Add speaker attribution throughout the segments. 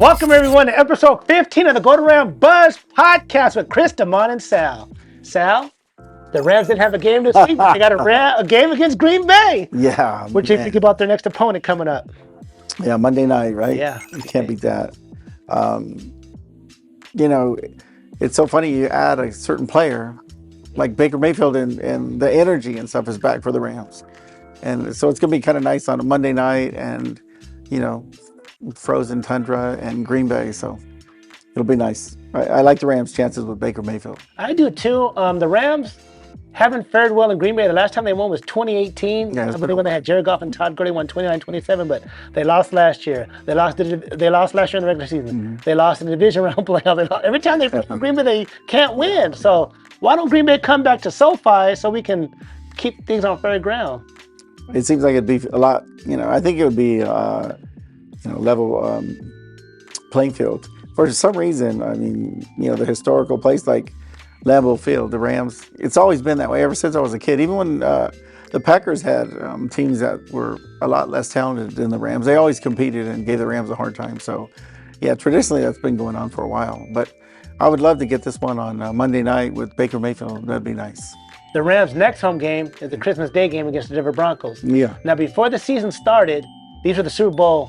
Speaker 1: Welcome everyone to episode 15 of the Golden Ram Buzz podcast with Chris, Damon, and Sal. Sal, the Rams didn't have a game this week, but they got a game against Green Bay.
Speaker 2: Yeah,
Speaker 1: What do you think about their next opponent coming up?
Speaker 2: yeah, Monday night, right?
Speaker 1: Yeah.
Speaker 2: You can't beat that. Um, you know, it's so funny you add a certain player like Baker Mayfield and the energy and stuff is back for the Rams. And so it's going to be kind of nice on a Monday night and, you know, frozen tundra and Green Bay. So it'll be nice. I like the Rams' chances with Baker Mayfield.
Speaker 1: I do too. The Rams haven't fared well in Green Bay. The last time they won was 2018.
Speaker 2: Yeah,
Speaker 1: I believe when they had Jared Goff and Todd Gurley won 29-27, but they lost last year. They lost last year in the regular season.
Speaker 2: Mm-hmm.
Speaker 1: They lost in the division round playoff. Every time they play Green Bay, they can't win. So why don't Green Bay come back to SoFi so we can keep things on fair ground?
Speaker 2: It seems like it'd be a lot, I think it would be, level playing field. For some reason, I mean, the historical place like Lambeau Field, the Rams, it's always been that way ever since I was a kid. Even when the Packers had teams that were a lot less talented than the Rams, they always competed and gave the Rams a hard time. So, yeah, traditionally that's been going on for a while. But I would love to get this one on Monday night with Baker Mayfield. That'd be nice.
Speaker 1: The Rams' next home game is the Christmas Day game against the Denver Broncos.
Speaker 2: Yeah.
Speaker 1: Now, before the season started, these were the Super Bowl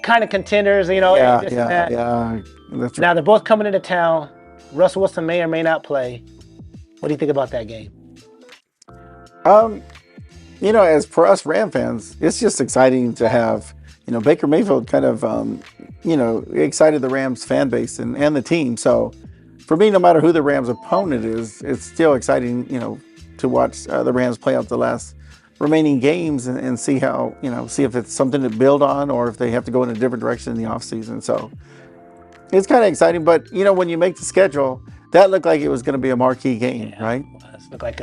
Speaker 1: kind of contenders,
Speaker 2: Yeah.
Speaker 1: That's right. Now they're both coming into town. Russell Wilson may or may not play. What do you think about that game?
Speaker 2: As for us Ram fans, it's just exciting to have, Baker Mayfield kind of, excited the Rams fan base and the team. So for me, no matter who the Rams opponent is, it's still exciting, to watch the Rams play out the last remaining games and see how, see if it's something to build on or if they have to go in a different direction in the offseason. So it's kind of exciting. But, when you make the schedule, that looked like it was going to be a marquee game, right?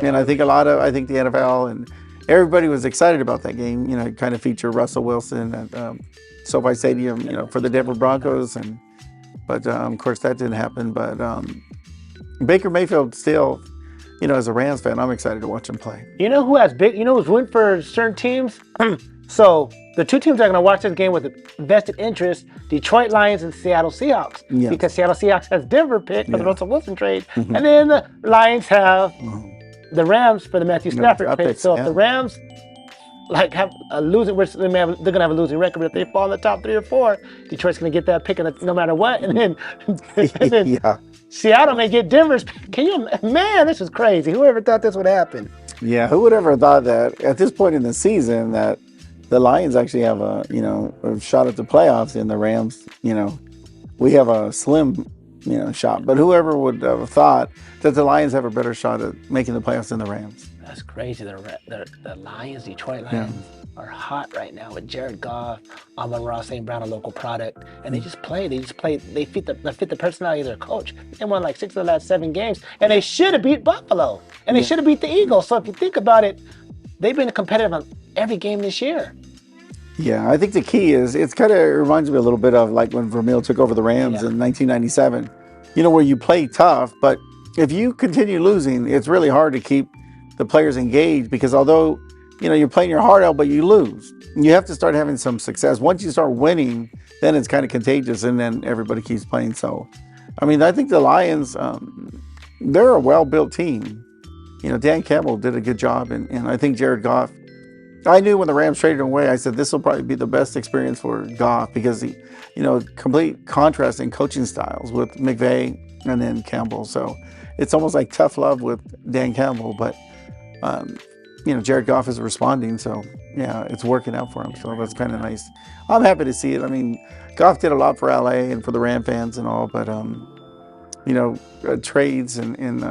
Speaker 2: And I think I think the NFL and everybody was excited about that game, kind of feature Russell Wilson at SoFi Stadium, for the Denver Broncos. But of course, that didn't happen. But Baker Mayfield still, as a Rams fan, I'm excited to watch him play.
Speaker 1: Who's rooting for certain teams? So the two teams that are going to watch this game with vested interest, Detroit Lions and Seattle Seahawks.
Speaker 2: Yeah.
Speaker 1: Because Seattle Seahawks has Denver picked for the Russell Wilson trade. And then the Lions have the Rams for the Matthew Stafford pick. So if the Rams have a losing, they're going to have a losing record, but if they fall in the top 3 or 4, Detroit's going to get that pick no matter what. And then,
Speaker 2: Yeah.
Speaker 1: Seattle may get Denver's pick. Man, this is crazy. Whoever thought this would happen?
Speaker 2: Yeah, who would ever thought that at this point in the season that the Lions actually have a shot at the playoffs and the Rams, we have a slim, shot. But whoever would have thought that the Lions have a better shot at making the playoffs than the Rams?
Speaker 1: That's crazy. The Lions, Detroit Lions, are hot right now with Jared Goff, Amon-Ra St. Brown, a local product, and they just play. They fit the personality of their coach. They won like 6 of the last 7 games, and they should have beat Buffalo, and they should have beat the Eagles. So if you think about it, they've been competitive on every game this year.
Speaker 2: Yeah, I think the key is it's kind of reminds me a little bit of like when Vermeil took over the Rams in 1997. Where you play tough, but if you continue losing, it's really hard to keep the players engaged because although you're playing your heart out, but you lose. You have to start having some success. Once you start winning, then it's kind of contagious, and then everybody keeps playing. So, I think the Lions, they're a well-built team. Dan Campbell did a good job, and I think Jared Goff. I knew when the Rams traded him away, I said this will probably be the best experience for Goff because he, complete contrast in coaching styles with McVay and then Campbell. So it's almost like tough love with Dan Campbell, but. Jared Goff is responding, so yeah, it's working out for him. So that's kind of nice. I'm happy to see it. Goff did a lot for LA and for the Ram fans and all, but trades and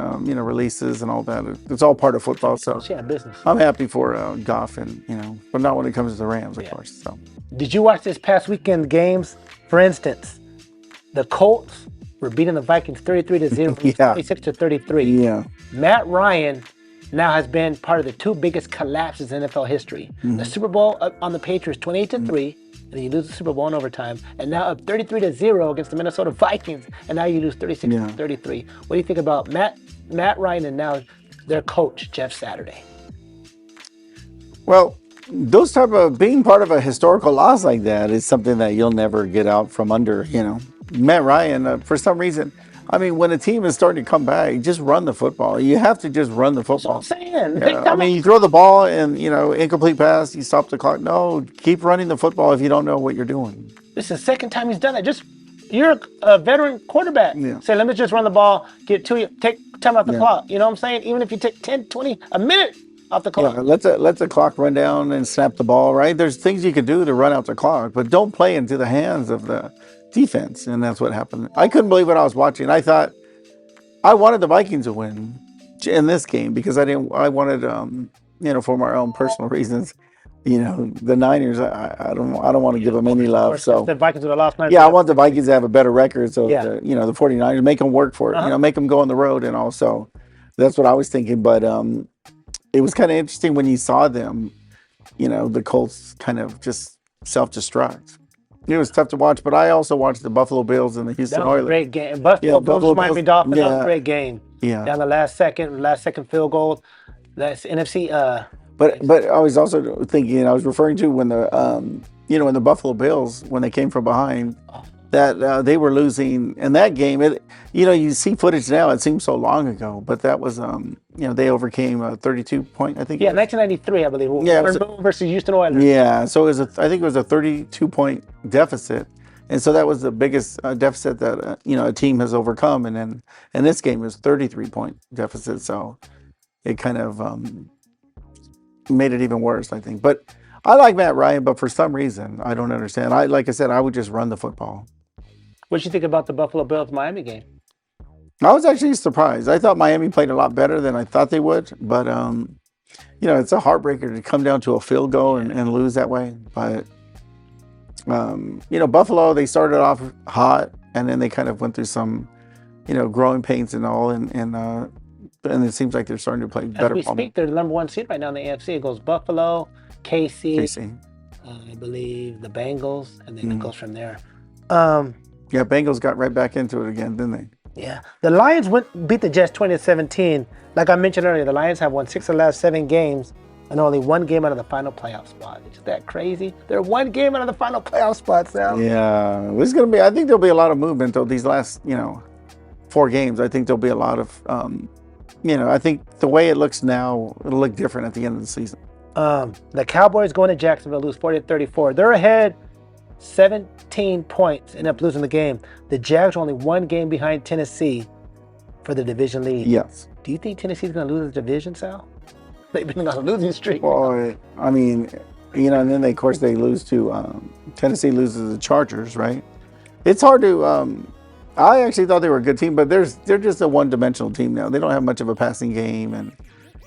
Speaker 2: releases and all that. It's all part of football. So
Speaker 1: business.
Speaker 2: I'm happy for Goff and but not when it comes to the Rams, of course. So
Speaker 1: did you watch this past weekend games? For instance, the Colts were beating the Vikings 33-0, 26-33.
Speaker 2: Yeah.
Speaker 1: Matt Ryan now has been part of the 2 biggest collapses in NFL history. The Super Bowl on the Patriots 28-3, and then you lose the Super Bowl in overtime, and now up 33-0 against the Minnesota Vikings, and now you lose 36-33. What do you think about Matt Ryan and now their coach, Jeff Saturday?
Speaker 2: Well, those type of being part of a historical loss like that is something that you'll never get out from under. You know, Matt Ryan, for some reason. I mean, when a team is starting to come back, just run the football. You have to just run the football.
Speaker 1: That's what I'm saying.
Speaker 2: Yeah, I mean, you throw the ball and, you know, incomplete pass, you stop the clock. No, keep running the football if you don't know what you're doing.
Speaker 1: This is the second time he's done it. You're a veteran quarterback.
Speaker 2: Yeah.
Speaker 1: Say, let me just run the ball, get to you, take time off the clock. You know what I'm saying? Even if you take 10, 20, a minute off the clock.
Speaker 2: Yeah, let the clock run down and snap the ball, right? There's things you could do to run out the clock, but don't play into the hands of the defense. And that's what happened. I couldn't believe what I was watching. I thought I wanted the Vikings to win in this game because I wanted, you know, for my own personal reasons, you know, the Niners, I don't want to give them any love. So
Speaker 1: the Vikings would have lost.
Speaker 2: Yeah, I want the Vikings to have a better record. So,
Speaker 1: Yeah.
Speaker 2: you know, the 49ers, make them work for it, you know, make them go on the road. And also, that's what I was thinking. But it was kind of interesting when you saw them, you know, the Colts kind of just self-destruct. It was tough to watch, but I also watched the Buffalo Bills and the Houston
Speaker 1: That was a
Speaker 2: Oilers.
Speaker 1: great game. Buffalo
Speaker 2: Buffalo
Speaker 1: Miami
Speaker 2: Bills,
Speaker 1: Dolphins, that was
Speaker 2: yeah.
Speaker 1: a great game.
Speaker 2: Yeah.
Speaker 1: Down the last second field goal. That's NFC.
Speaker 2: But I was also thinking, I was referring to when the you know, when the Buffalo Bills, when they came from behind, that they were losing in that game. It, you know, you see footage now, it seems so long ago, but that was you know, they overcame a 32-point, I think.
Speaker 1: Yeah, 1993, I believe.
Speaker 2: Yeah,
Speaker 1: versus Houston Oilers.
Speaker 2: Yeah, so it was I think it was a 32-point deficit. And so that was the biggest deficit that you know, a team has overcome, and then in this game it was 33-point deficit. So it kind of made it even worse, I think. But I like Matt Ryan, but for some reason I don't understand. Like I said, I would just run the football.
Speaker 1: What did you think about the Buffalo Bills Miami game?
Speaker 2: I was actually surprised. I thought Miami played a lot better than I thought they would, but you know, it's a heartbreaker to come down to a field goal and lose that way. But you know, Buffalo, they started off hot, and then they kind of went through some, you know, growing pains and all, and it seems like they're starting to play better.
Speaker 1: As we speak, they're the number one seed right now in the AFC. It goes Buffalo, KC. I believe the Bengals, and then it goes from there.
Speaker 2: Yeah, Bengals got right back into it again, didn't they?
Speaker 1: Yeah, the Lions beat the Jets 20-17. Like I mentioned earlier, the Lions have won 6 of the last 7 games and only 1 game out of the final playoff spot. Is that crazy? They're 1 game out of the final playoff spot, Sal.
Speaker 2: Yeah, it's gonna be. I think there'll be a lot of movement though these last, you know, 4 games. I think there'll be a lot of, you know, I think the way it looks now, it'll look different at the end of the season.
Speaker 1: The Cowboys going to Jacksonville lose 40-34. They're ahead 17 points, end up losing the game. The Jags are only 1 game behind Tennessee for the division lead.
Speaker 2: Yes.
Speaker 1: Do you think Tennessee's going to lose the division, Sal? They've been on a losing streak.
Speaker 2: Well, I mean, you know, and then of course they lose to Tennessee loses to the Chargers, right? It's hard to. I actually thought they were a good team, but they're just a one-dimensional team now. They don't have much of a passing game, and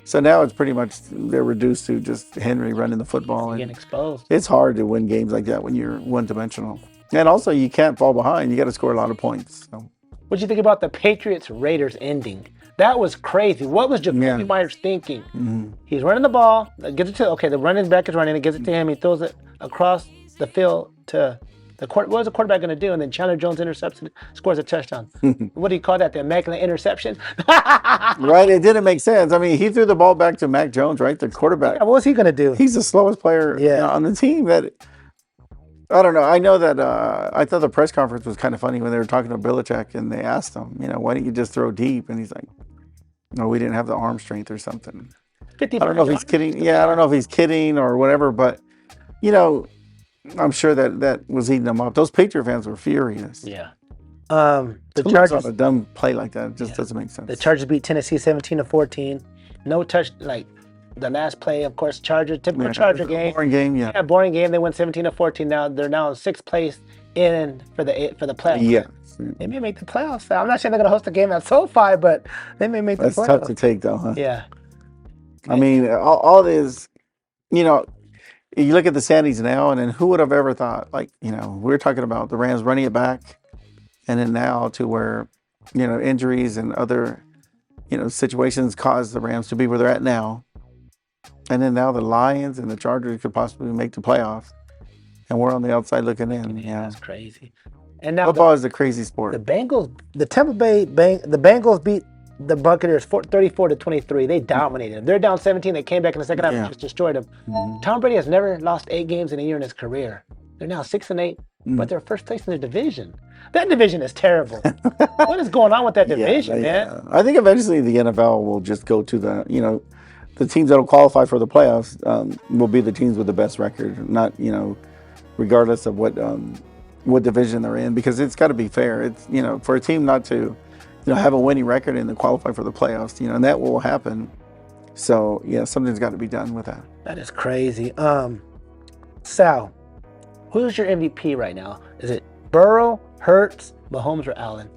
Speaker 2: so now it's pretty much they're reduced to just Henry running the football.
Speaker 1: Getting exposed.
Speaker 2: It's hard to win games like that when you're one-dimensional, and also you can't fall behind. You got to score a lot of points. So.
Speaker 1: What do you think about the Patriots-Raiders ending? That was crazy. What was Jacoby Myers thinking?
Speaker 2: Mm-hmm.
Speaker 1: He's running the ball, gets it to, okay, the running back is running, it gets it to him, he throws it across the field to the court. What was the quarterback going to do? And then Chandler Jones intercepts it, scores a touchdown. What do you call that? The immaculate interception?
Speaker 2: Right, it didn't make sense. I mean, he threw the ball back to Mac Jones, right? The quarterback.
Speaker 1: Yeah, what was he going to do?
Speaker 2: He's the slowest player on the team. That I don't know. I know that I thought the press conference was kind of funny when they were talking to Belichick and they asked him, you know, why don't you just throw deep? And he's like, no, we didn't have the arm strength or something. I don't know if he's kidding. Yeah, I don't know if he's kidding or whatever, but, you know, I'm sure that was eating them up. Those Patriot fans were furious.
Speaker 1: Yeah. The Chargers,
Speaker 2: a dumb play like that just doesn't make sense.
Speaker 1: The Chargers beat Tennessee 17-14. No touch, like the last play, of course, Chargers, typical Charger game.
Speaker 2: Boring game, yeah.
Speaker 1: Boring game. They went 17-14. Now they're now in 6th place in for the playoffs.
Speaker 2: Yeah.
Speaker 1: They may make the playoffs. I'm not saying they're going to host a game at SoFi, but they may make the playoffs.
Speaker 2: That's tough to take, though, huh?
Speaker 1: Yeah.
Speaker 2: I mean, all this, you know, you look at the standings now, and then who would have ever thought, like, you know, we're talking about the Rams running it back, and then now to where, you know, injuries and other, you know, situations cause the Rams to be where they're at now. And then now the Lions and the Chargers could possibly make the playoffs, and we're on the outside looking in.
Speaker 1: Yeah, that's crazy. And now
Speaker 2: football is a crazy sport.
Speaker 1: The Bengals, the Tampa Bay the Bengals beat the Buccaneers 34-23. They dominated them. They're down 17. They came back in the second half and just destroyed them. Tom Brady has never lost 8 games in a year in his career. They're now 6-8, but they're first place in their division. That division is terrible. What is going on with that division, man?
Speaker 2: I think eventually the NFL will just go to the teams that will qualify for the playoffs will be the teams with the best record, not, regardless of what division they're in, because it's got to be fair. It's, for a team not to, have a winning record and to qualify for the playoffs, and that will happen. So, yeah, something's got to be done with that.
Speaker 1: That is crazy. Sal, who's your MVP right now? Is it Burrow, Hurts, Mahomes, or Allen?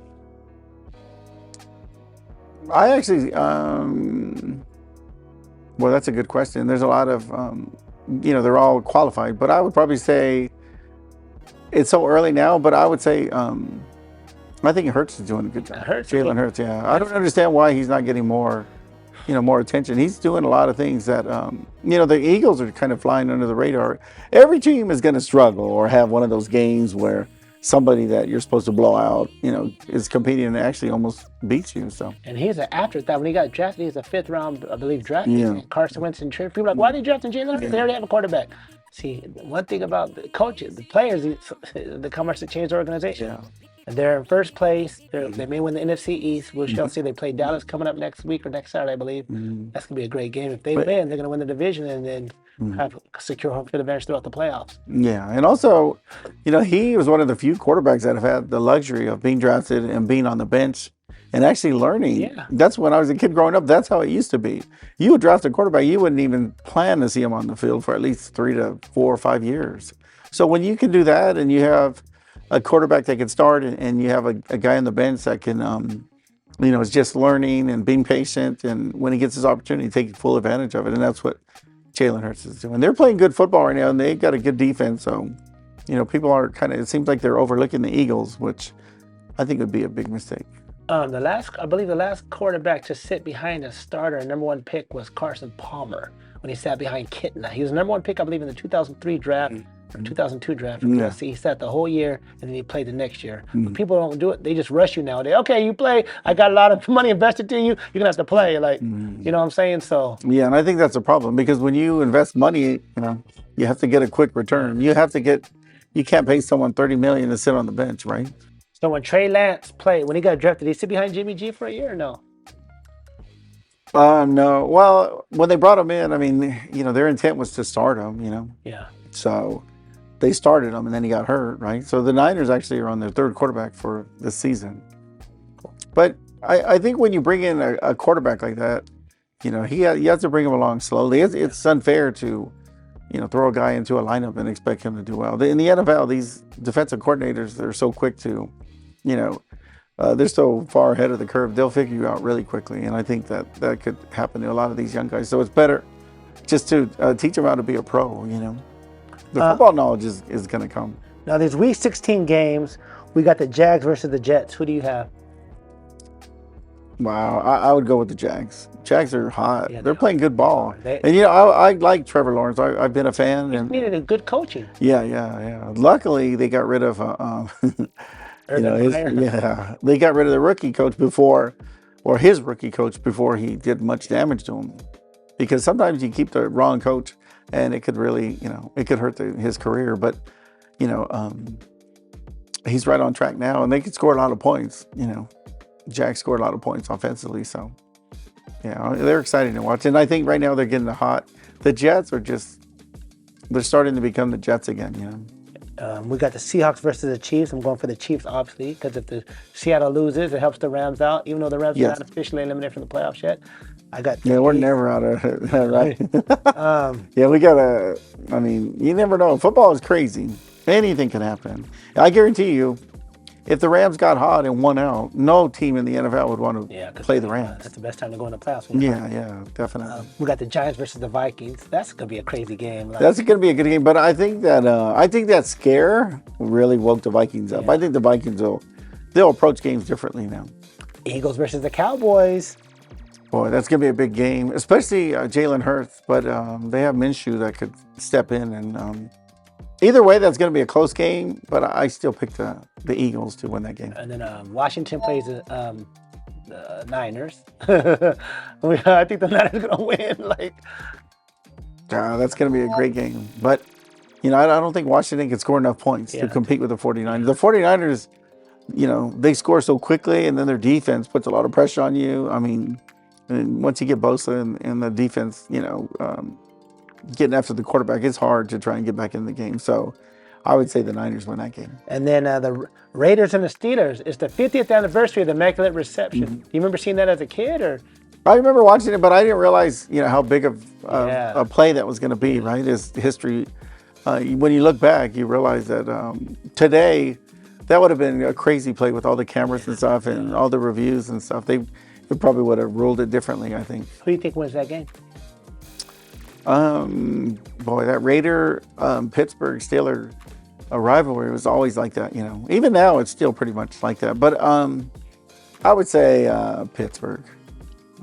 Speaker 2: I actually, well, that's a good question. There's a lot of, they're all qualified, but I would probably say it's so early now, but I would say, I think Hurts is doing a good job. Jalen Hurts, yeah. I don't understand why he's not getting more attention. He's doing a lot of things that, the Eagles are kind of flying under the radar. Every team is going to struggle or have one of those games where somebody that you're supposed to blow out, is competing and actually almost beats you. So.
Speaker 1: And he's an afterthought. When he got drafted, he's a 5th round, I believe, draft. Yeah. Carson Wentz and People are like, why are they drafting Jalen Hurts? They already have a quarterback. See, one thing about the coaches, the players, the commerce that changed the organization. Yeah. They're in first place. They may win the NFC East. We shall see. They play Dallas coming up next week or next Saturday, I believe. That's going to be a great game. If they win, they're going to win the division and then have secure home field advantage throughout the playoffs.
Speaker 2: Yeah, and also, he was one of the few quarterbacks that have had the luxury of being drafted and being on the bench and actually learning. Yeah. That's when I was a kid growing up. That's how it used to be. You would draft a quarterback, you wouldn't even plan to see him on the field for at least 3 to 4 or 5 years. So when you can do that and you have a quarterback that can start and you have a guy on the bench that can, is just learning and being patient, and when he gets his opportunity, take full advantage of it. And that's what Jalen Hurts is doing. They're playing good football right now, and they've got a good defense. So, people are it seems like they're overlooking the Eagles, which I think would be a big mistake.
Speaker 1: I believe the last quarterback to sit behind a starter, number 1 pick, was Carson Palmer when he sat behind Kitna. He was the number 1 pick, I believe, in the 2003 draft. Or 2002 draft. He sat the whole year and then he played the next year. But people don't do it. They just rush you nowadays. Okay, you play. I got a lot of money invested in you. You're going to have to play. You know what I'm saying? So. Yeah,
Speaker 2: and I think that's a problem because when you invest money, you have to get a quick return. You can't pay someone $30 million to sit on the bench, right?
Speaker 1: So when Trey Lance played, when he got drafted, did he sit behind Jimmy G for a year or no?
Speaker 2: No. Well, when they brought him in, I mean, their intent was to start him,
Speaker 1: Yeah.
Speaker 2: So they started him and then he got hurt, right? So the Niners actually are on their 3rd quarterback for this season. But I think when you bring in a quarterback like that, you have to bring him along slowly. It's unfair to, throw a guy into a lineup and expect him to do well. In the NFL, these defensive coordinators, they're so quick to, they're so far ahead of the curve. They'll figure you out really quickly. And I think that could happen to a lot of these young guys. So it's better just to teach them how to be a pro, The football knowledge is going to come.
Speaker 1: Now, there's Week 16 games. We got the Jags versus the Jets. Who do you have?
Speaker 2: Wow, I would go with the Jags. Jags are hot. Yeah, they're playing good ball. I like Trevor Lawrence. I've been a fan.
Speaker 1: He needed a good coaching.
Speaker 2: Yeah. Luckily, they got rid of, they got rid of the rookie coach his rookie coach before he did much damage to him. Because sometimes you keep the wrong coach and it could really, it could hurt his career. But, he's right on track now and they could score a lot of points, Jack scored a lot of points offensively, so yeah, they're exciting to watch. And I think right now they're getting hot. The Jets are they're starting to become the Jets again,
Speaker 1: We got the Seahawks versus the Chiefs. I'm going for the Chiefs, obviously, because if the Seattle loses, it helps the Rams out, even though the Rams are not officially eliminated from the playoffs yet.
Speaker 2: We're never out of it, right? We got you never know. Football is crazy. Anything can happen. I guarantee you, if the Rams got hot and won out, no team in the NFL would want to play the Rams.
Speaker 1: That's the best time to go in the playoffs.
Speaker 2: Yeah, definitely.
Speaker 1: We got the Giants versus the Vikings. That's going to be a crazy game.
Speaker 2: That's going to be a good game, but I think that scare really woke the Vikings up. I think the Vikings they'll approach games differently now.
Speaker 1: Eagles versus the Cowboys.
Speaker 2: Boy, that's going to be a big game, especially Jalen Hurts, but they have Minshew that could step in and either way, that's going to be a close game, but I still pick the Eagles to win that game.
Speaker 1: And then Washington plays the Niners. I think the Niners are gonna win. Like,
Speaker 2: that's going to be a great game. But, I don't think Washington can score enough points to compete with the 49ers. The 49ers, they score so quickly, and then their defense puts a lot of pressure on you. I mean, and once you get Bosa and the defense, getting after the quarterback, it's hard to try and get back in the game. So I would say the Niners win that game.
Speaker 1: And then the Raiders and the Steelers. It's the 50th anniversary of the Immaculate Reception. Do you remember seeing that as a kid, or?
Speaker 2: I remember watching it, but I didn't realize, how big of a play that was going to be. Right? It's history. When you look back, you realize that today that would have been a crazy play with all the cameras and stuff and all the reviews and stuff. They probably would have ruled it differently, I think.
Speaker 1: Who do you think wins that game?
Speaker 2: Boy, that Raider Pittsburgh Steeler rivalry was always like that. Even now it's still pretty much like that. But I would say Pittsburgh.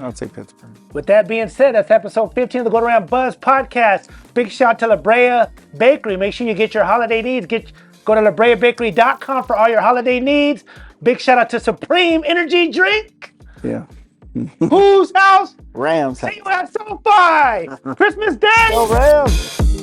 Speaker 2: I would say Pittsburgh.
Speaker 1: With that being said, that's episode 15 of the Go Around Buzz podcast. Big shout out to La Brea Bakery. Make sure you get your holiday needs. Go to labreabakery.com for all your holiday needs. Big shout out to Supreme Energy Drink.
Speaker 2: Yeah.
Speaker 1: Whose house?
Speaker 2: Rams.
Speaker 1: See you at SoFi. Christmas Day.
Speaker 2: Go Rams.